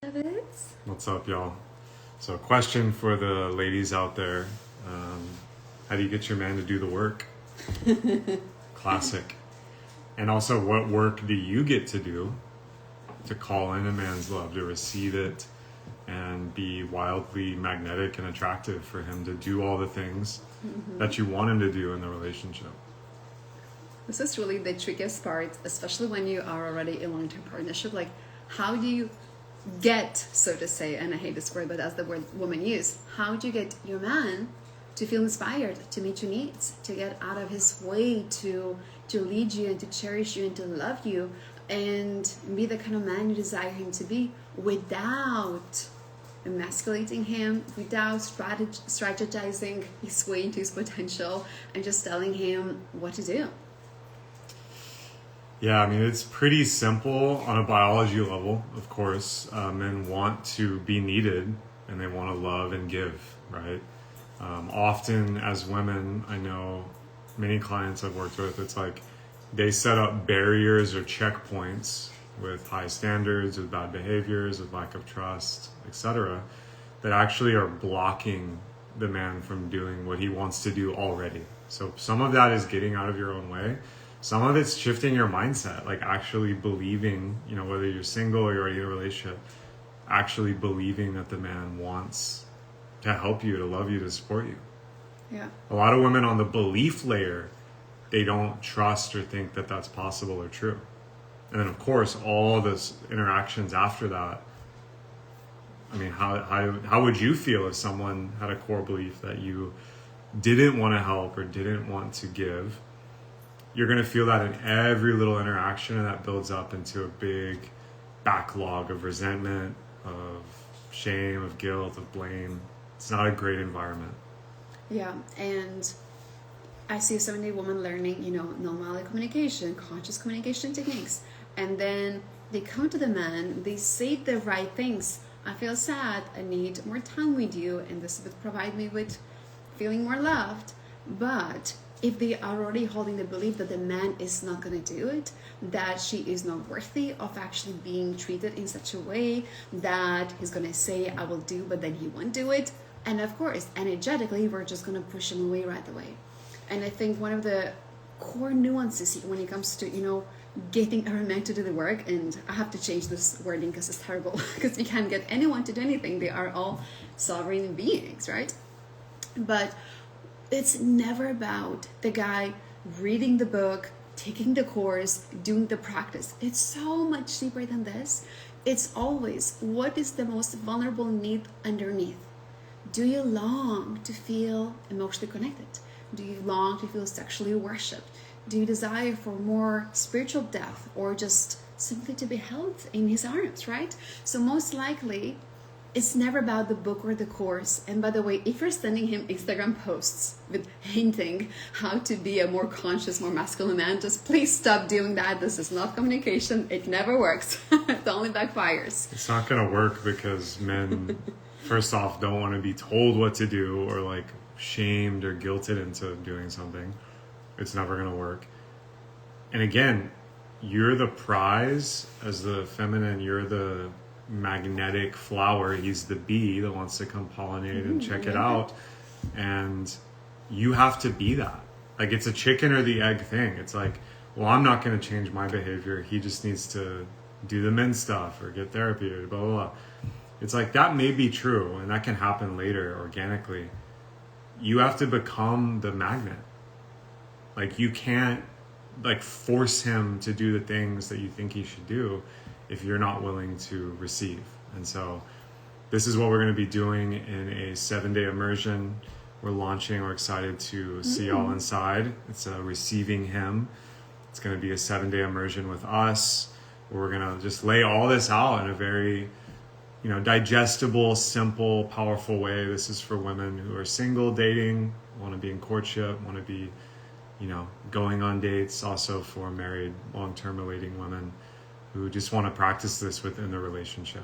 of it. What's up, y'all? So, question for the ladies out there. How do you get your man to do the work? Classic. And also, what work do you get to do to call in a man's love, to receive it, and be wildly magnetic and attractive for him to do all the things that you want him to do in the relationship? This is really the trickiest part, especially when you are already in a long-term partnership. Like, how do you get, so to say, and I hate this word, but that's the word women use, how do you get your man to feel inspired, to meet your needs, to get out of his way, to lead you and to cherish you and to love you and be the kind of man you desire him to be, without emasculating him, without strategizing his way into his potential, and just telling him what to do? Yeah, I mean, it's pretty simple on a biology level, of course. Men want to be needed and they want to love and give, right? Often as women, I know many clients I've worked with, it's like they set up barriers or checkpoints with high standards, with bad behaviors, with lack of trust, etc., that actually are blocking the man from doing what he wants to do already. So some of that is getting out of your own way. Some of it's shifting your mindset, like actually believing, whether you're single or you're already in a relationship, actually believing that the man wants to help you, to love you, to support you. Yeah. A lot of women on the belief layer, they don't trust or think that that's possible or true. And then, of course, all this interactions after that. I mean, how would you feel if someone had a core belief that you didn't want to help or didn't want to give? You're going to feel that in every little interaction, and that builds up into a big backlog of resentment, of shame, of guilt, of blame. It's not a great environment. Yeah, and I see so many women learning, nonviolent communication, conscious communication techniques, and then they come to the man, they say the right things. I feel sad, I need more time with you, and this would provide me with feeling more loved. But if they are already holding the belief that the man is not going to do it, that she is not worthy of actually being treated in such a way, that he's going to say, I will do, but then he won't do it. And of course, energetically, we're just going to push him away right away. And I think one of the core nuances when it comes to, getting a man to do the work, and I have to change this wording because it's terrible, because you can't get anyone to do anything. They are all sovereign beings, right? But it's never about the guy reading the book, taking the course, doing the practice. It's so much deeper than this. It's always, what is the most vulnerable need underneath? Do you long to feel emotionally connected? Do you long to feel sexually worshipped? Do you desire for more spiritual depth, or just simply to be held in his arms, right? So most likely, it's never about the book or the course. And by the way, if you're sending him Instagram posts with hinting how to be a more conscious, more masculine man, just please stop doing that. This is not communication. It never works. It only backfires. It's not going to work because men, first off, don't want to be told what to do, or like shamed or guilted into doing something. It's never going to work. And again, you're the prize as the feminine. You're the magnetic flower. He's the bee that wants to come pollinate and check it out. And you have to be that. Like, it's a chicken or the egg thing. It's like, well, I'm not going to change my behavior. He just needs to do the men's stuff or get therapy or blah, blah, blah. It's like, that may be true, and that can happen later organically. You have to become the magnet. Like, you can't force him to do the things that you think he should do if you're not willing to receive. And so this is what we're going to be doing in a 7-day immersion. We're launching. We're excited to see y'all inside. It's a Receiving Him. It's going to be a 7-day immersion with us. We're going to just lay all this out in a very, digestible, simple, powerful way. This is for women who are single, dating, want to be in courtship, want to be, going on dates. Also for married, long-term relating women who just want to practice this within the relationship.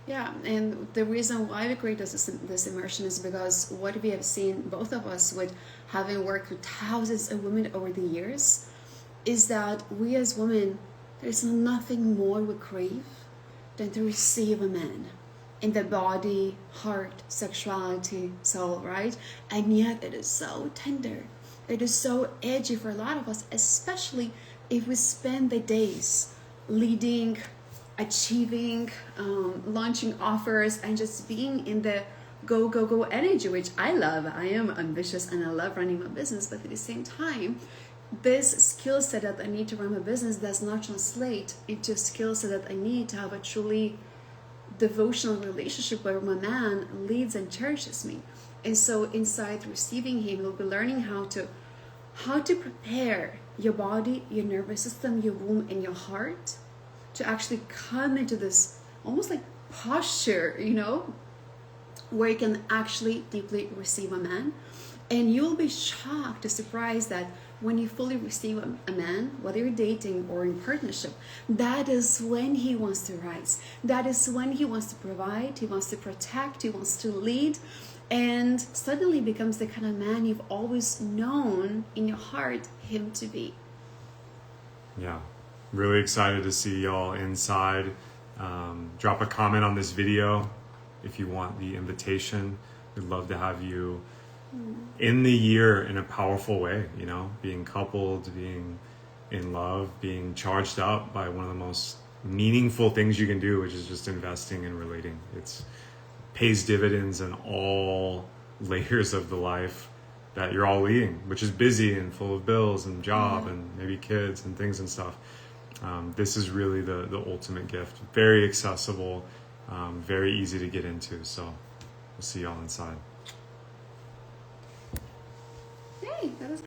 Yeah, and the reason why we create this immersion is because what we have seen, both of us, with having worked with thousands of women over the years, is that we as women, there's nothing more we crave than to receive a man in the body, heart, sexuality, soul, right? And yet it is so tender. It is so edgy for a lot of us, especially if we spend the days leading, achieving, launching offers, and just being in the go, go, go energy, which I love. I am ambitious and I love running my business, but at the same time, this skill set that I need to run my business does not translate into a skill set that I need to have a truly devotional relationship where my man leads and cherishes me. And so inside receiving him, you'll be learning how to prepare your body, your nervous system, your womb, and your heart to actually come into this almost like posture, where you can actually deeply receive a man. And you'll be shocked or surprised that when you fully receive a man, whether you're dating or in partnership, that is when he wants to rise. That is when he wants to provide, he wants to protect, he wants to lead, and suddenly becomes the kind of man you've always known in your heart him to be. Yeah, really excited to see y'all inside. Drop a comment on this video if you want the invitation. We'd love to have you in the year in a powerful way, being coupled, being in love, being charged up by one of the most meaningful things you can do, which is just investing and relating. It pays dividends in all layers of the life that you're all leading, which is busy and full of bills and job and maybe kids and things and stuff. This is really the ultimate gift. Very accessible, very easy to get into. So we'll see y'all inside.